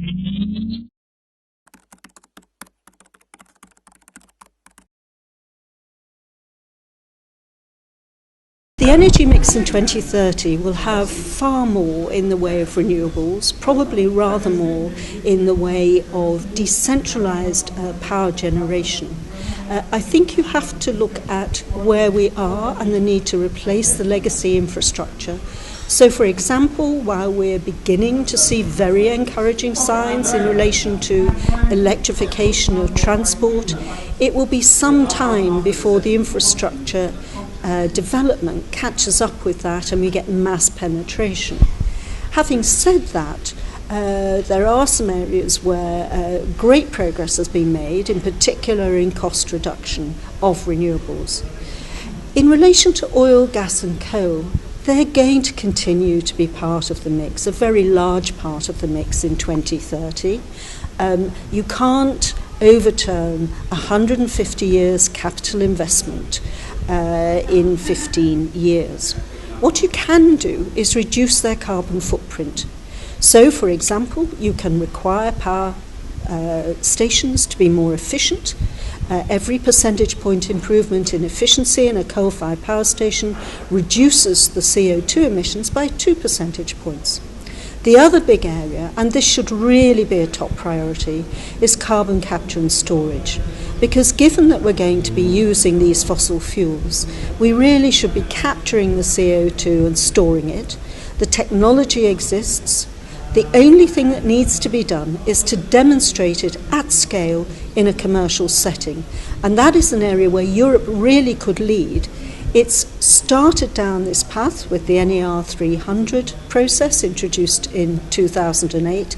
The energy mix in 2030 will have far more in the way of renewables, probably rather more in the way of decentralised power generation. I think you have to look at where we are and the need to replace the legacy infrastructure. So, for example, while we're beginning to see very encouraging signs in relation to electrification of transport, it will be some time before the infrastructure development catches up with that and we get mass penetration. Having said that, there are some areas where great progress has been made, in particular in cost reduction of renewables. In relation to oil, gas and coal, they're going to continue to be part of the mix, a very large part of the mix in 2030. You can't overturn 150 years capital investment in 15 years. What you can do is reduce their carbon footprint. So, for example, you can require power stations to be more efficient. Every percentage point improvement in efficiency in a coal-fired power station reduces the CO2 emissions by 2 percentage points. The other big area, and this should really be a top priority, is carbon capture and storage. Because given that we're going to be using these fossil fuels, we really should be capturing the CO2 and storing it. The technology exists. The only thing that needs to be done is to demonstrate it at scale in a commercial setting. And that is an area where Europe really could lead. It's started down this path with the NER 300 process introduced in 2008,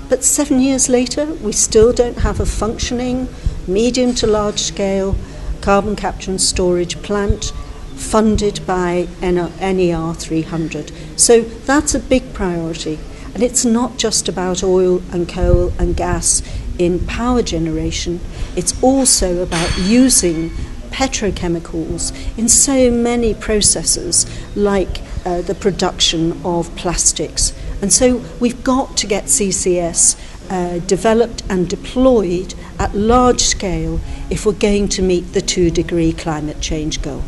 but 7 years later we still don't have a functioning medium to large scale carbon capture and storage plant funded by NER 300. So that's a big priority, and it's not just about oil and coal and gas in power generation, it's also about using petrochemicals in so many processes, like the production of plastics. And so we've got to get CCS developed and deployed at large scale if we're going to meet the 2-degree climate change goal.